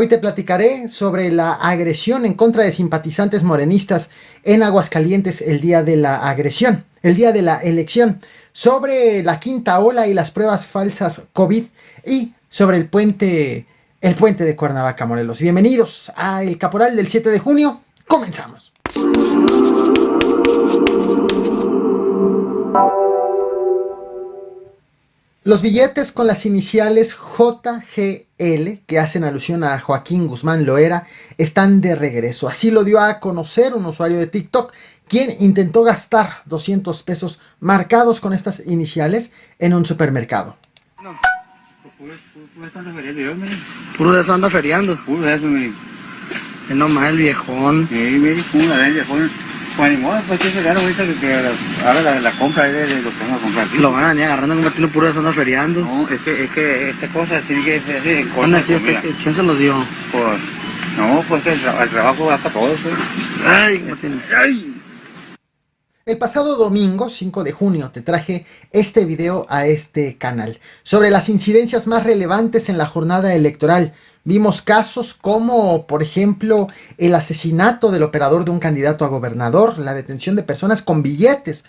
Hoy te platicaré sobre la agresión en contra de simpatizantes morenistas en Aguascalientes el día de la agresión, el día de la elección, sobre la quinta ola y las pruebas falsas COVID y sobre el puente de Cuernavaca, Morelos. Bienvenidos a El Caporal del 7 de junio. Comenzamos. Los billetes con las iniciales JGL, que hacen alusión a Joaquín Guzmán Loera, están de regreso. Así lo dio a conocer un usuario de TikTok, quien intentó gastar 200 pesos marcados con estas iniciales en un supermercado. No, Puro de eso anda feriando. puro de eso, mire. Es nomás el viejón. Mire, puro de viejón. Pues ni modo, pues que se gana ahorita que ahora la compra de lo que vamos a comprar aquí. Lo van a venir agarrando como tiene puro de eso anda feriando. No, es que esta cosa tiene que ser así en Anda corto. así, ¿quién se los dio? Pues, no, pues que el trabajo va para todos, pues. Ay, como tiene. ¡Ay! El pasado domingo, 5 de junio, te traje este video a este canal sobre las incidencias más relevantes en la jornada electoral. Vimos casos como, por ejemplo, el asesinato del operador de un candidato a gobernador, la detención de personas con billetes,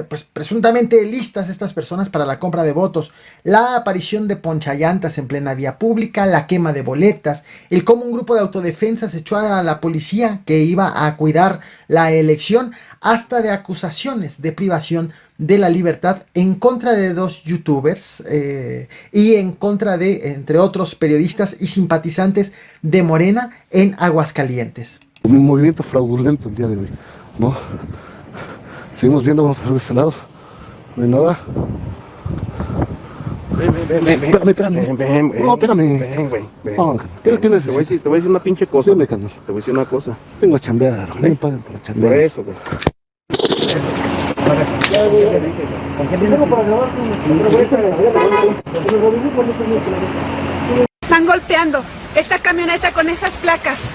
pues presuntamente listas estas personas para la compra de votos, la aparición de ponchallantas en plena vía pública, la quema de boletas, el cómo un grupo de autodefensas echó a la policía que iba a cuidar la elección, hasta de acusaciones de privación de la libertad en contra de dos youtubers y en contra de, entre otros, periodistas y simpatizantes de Morena en Aguascalientes. Un movimiento fraudulento el día de hoy, ¿no? Seguimos viendo, vamos a ver de este lado. No hay nada. Espérame. No, espérame. No, ¿qué necesitas? Te voy a decir una pinche cosa. Dime, carnal. Te voy a decir una cosa. Vengo a chambear. Me pagan para Por chambear. eso, güey. Están golpeando esta camioneta con esas placas.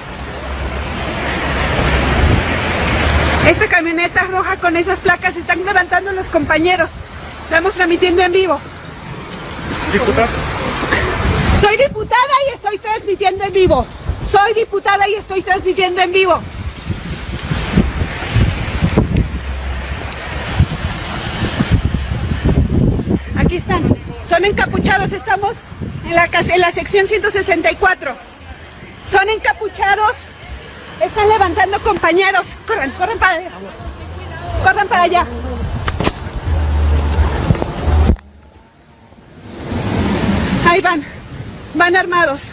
Esta camioneta roja con esas placas están levantando los compañeros. Estamos transmitiendo en vivo. Soy diputada y estoy transmitiendo en vivo. Soy diputada y estoy transmitiendo en vivo. Aquí están. Son encapuchados. Estamos en la sección 164. Son encapuchados. Están levantando compañeros. Corran para allá. Corran para allá. Ahí van armados.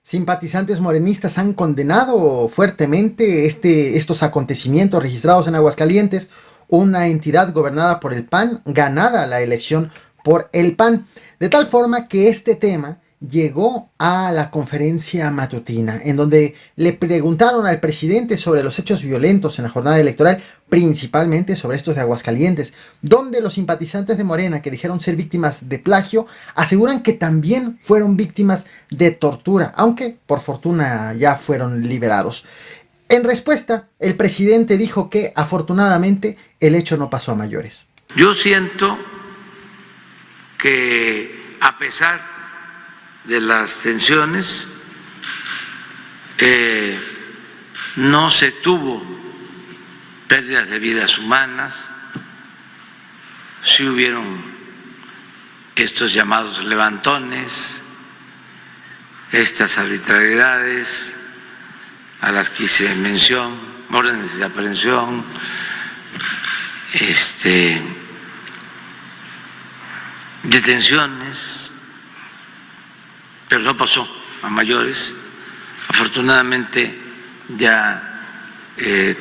Simpatizantes morenistas han condenado fuertemente estos acontecimientos registrados en Aguascalientes, una entidad gobernada por el PAN, ganada la elección por el PAN, de tal forma que este tema llegó a la conferencia matutina, en donde le preguntaron al presidente sobre los hechos violentos en la jornada electoral, principalmente sobre estos de Aguascalientes, donde los simpatizantes de Morena, que dijeron ser víctimas de plagio, aseguran que también fueron víctimas de tortura, aunque por fortuna ya fueron liberados. En respuesta, el presidente dijo que afortunadamente el hecho no pasó a mayores. Yo siento que a pesar de las tensiones no se tuvo pérdidas de vidas humanas, sí hubieron estos llamados levantones, estas arbitrariedades a las que hice mención, órdenes de aprehensión, detenciones, pero no pasó a mayores. Afortunadamente ya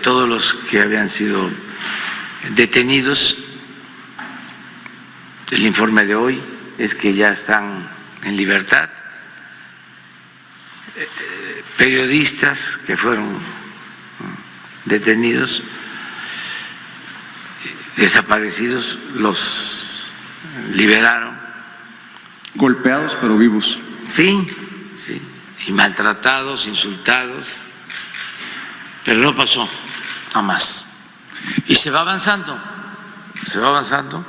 todos los que habían sido detenidos, el informe de hoy es que ya están en libertad. Periodistas que fueron detenidos, desaparecidos, los liberaron. Golpeados pero vivos. Sí, sí, y maltratados, insultados, pero no pasó a más. Y se va avanzando, se va avanzando.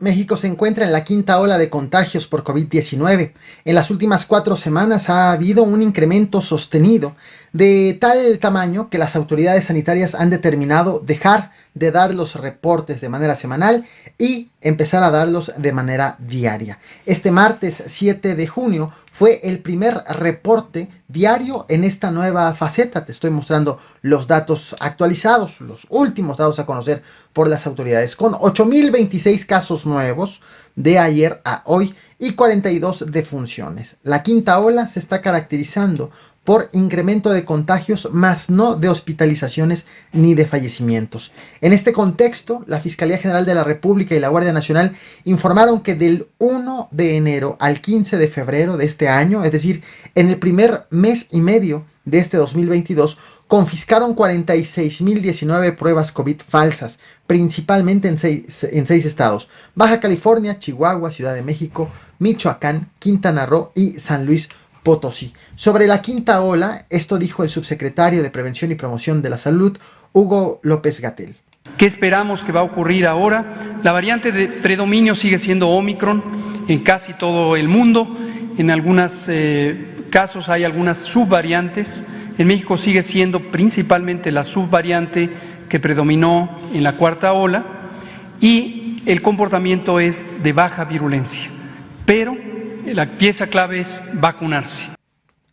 México se encuentra en la quinta ola de contagios por COVID-19. En las últimas 4 semanas ha habido un incremento sostenido de tal tamaño que las autoridades sanitarias han determinado dejar de dar los reportes de manera semanal y empezar a darlos de manera diaria. Este martes 7 de junio fue el primer reporte diario en esta nueva faceta. Te estoy mostrando los datos actualizados, los últimos datos a conocer por las autoridades, con 8.026 casos nuevos de ayer a hoy y 42 defunciones. La quinta ola se está caracterizando por incremento de contagios, más no de hospitalizaciones ni de fallecimientos. En este contexto, la Fiscalía General de la República y la Guardia Nacional informaron que del 1 de enero al 15 de febrero de este año, es decir, en el primer mes y medio de este 2022, confiscaron 46.019 pruebas COVID falsas, principalmente en seis estados: Baja California, Chihuahua, Ciudad de México, Michoacán, Quintana Roo y San Luis Potosí. Sobre la quinta ola, esto dijo el subsecretario de Prevención y Promoción de la Salud, Hugo López-Gatell. ¿Qué esperamos que va a ocurrir ahora? La variante de predominio sigue siendo Omicron en casi todo el mundo. En algunos casos hay algunas subvariantes. En México sigue siendo principalmente la subvariante que predominó en la cuarta ola y el comportamiento es de baja virulencia. Pero la pieza clave es vacunarse.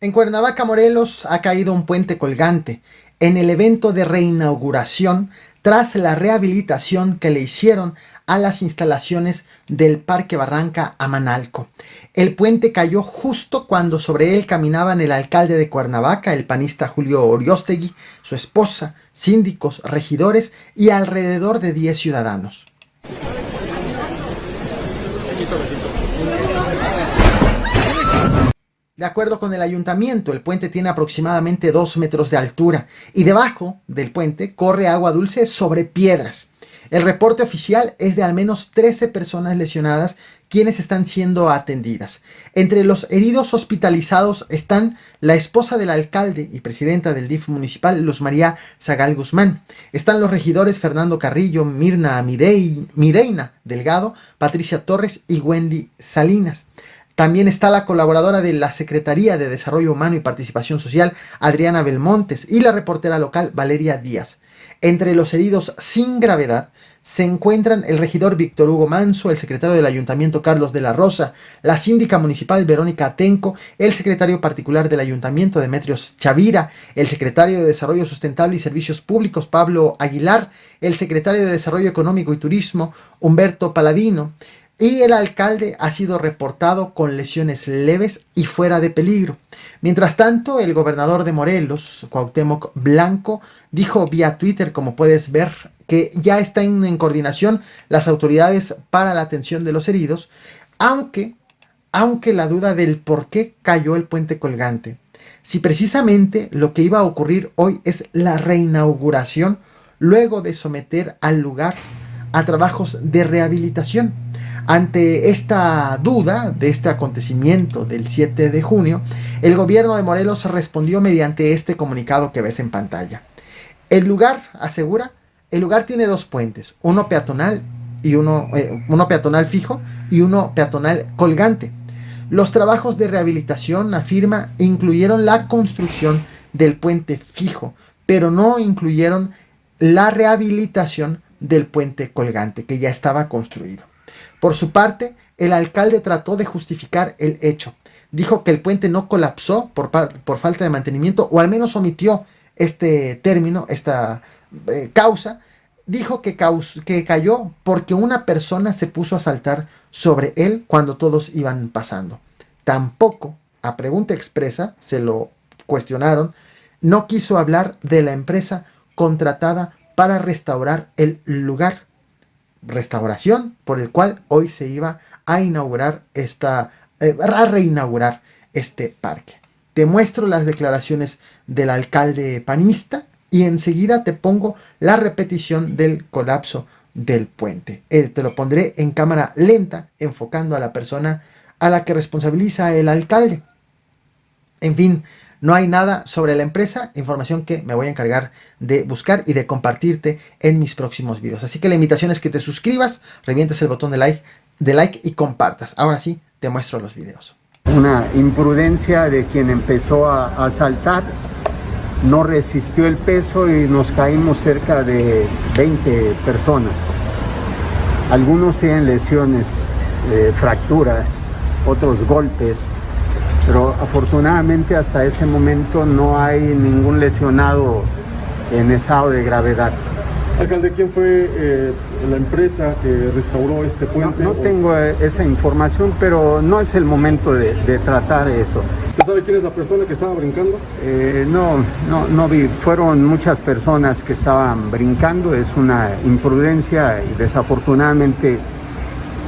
En Cuernavaca, Morelos, ha caído un puente colgante en el evento de reinauguración tras la rehabilitación que le hicieron a las instalaciones del Parque Barranca Amanalco. El puente cayó justo cuando sobre él caminaban el alcalde de Cuernavaca, el panista Julio Oriostegui, su esposa, síndicos, regidores y alrededor de 10 ciudadanos. De acuerdo con el ayuntamiento, el puente tiene aproximadamente 2 metros de altura y debajo del puente corre agua dulce sobre piedras. El reporte oficial es de al menos 13 personas lesionadas quienes están siendo atendidas. Entre los heridos hospitalizados están la esposa del alcalde y presidenta del DIF municipal, Luz María Zagal Guzmán. Están los regidores Fernando Carrillo, Mirna Mireina Delgado, Patricia Torres y Wendy Salinas. También está la colaboradora de la Secretaría de Desarrollo Humano y Participación Social, Adriana Belmontes, y la reportera local, Valeria Díaz. Entre los heridos sin gravedad se encuentran el regidor Víctor Hugo Manso, el secretario del Ayuntamiento Carlos de la Rosa, la síndica municipal Verónica Atenco, el secretario particular del Ayuntamiento Demetrios Chavira, el secretario de Desarrollo Sustentable y Servicios Públicos Pablo Aguilar, el secretario de Desarrollo Económico y Turismo Humberto Paladino, y el alcalde ha sido reportado con lesiones leves y fuera de peligro. Mientras tanto, el gobernador de Morelos, Cuauhtémoc Blanco, dijo vía Twitter, como puedes ver, que ya están en coordinación las autoridades para la atención de los heridos, aunque la duda del por qué cayó el puente colgante. Si precisamente lo que iba a ocurrir hoy es la reinauguración, luego de someter al lugar a trabajos de rehabilitación. Ante esta duda de este acontecimiento del 7 de junio, el gobierno de Morelos respondió mediante este comunicado que ves en pantalla. El lugar, asegura, el lugar tiene 2 puentes, uno peatonal y uno peatonal fijo y uno peatonal colgante. Los trabajos de rehabilitación, afirma, incluyeron la construcción del puente fijo, pero no incluyeron la rehabilitación del puente colgante, que ya estaba construido. Por su parte, el alcalde trató de justificar el hecho. Dijo que el puente no colapsó por falta de mantenimiento, o al menos omitió este término, esta causa. Dijo que cayó porque una persona se puso a saltar sobre él cuando todos iban pasando. Tampoco, a pregunta expresa, se lo cuestionaron, no quiso hablar de la empresa contratada para restaurar el lugar. Restauración por el cual hoy se iba a inaugurar reinaugurar este parque. Te muestro las declaraciones del alcalde panista y enseguida te pongo la repetición del colapso del puente. Te lo pondré en cámara lenta, enfocando a la persona a la que responsabiliza el alcalde. En fin, no hay nada sobre la empresa, información que me voy a encargar de buscar y de compartirte en mis próximos videos. Así que la invitación es que te suscribas, revientes el botón de like de like y compartas. Ahora sí, te muestro los videos. Una imprudencia de quien empezó a saltar, no resistió el peso y nos caímos cerca de 20 personas. Algunos tienen lesiones, fracturas, otros golpes, pero afortunadamente hasta este momento no hay ningún lesionado en estado de gravedad. Alcalde, ¿quién fue la empresa que restauró este puente? No tengo esa información, pero no es el momento de tratar eso. ¿Usted sabe quién es la persona que estaba brincando? No vi. Fueron muchas personas que estaban brincando. Es una imprudencia y desafortunadamente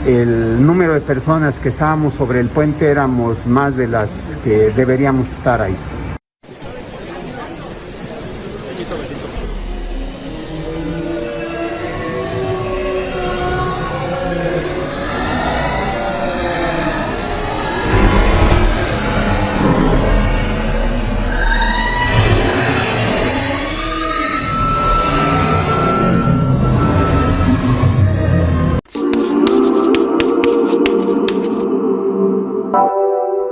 el número de personas que estábamos sobre el puente éramos más de las que deberíamos estar ahí.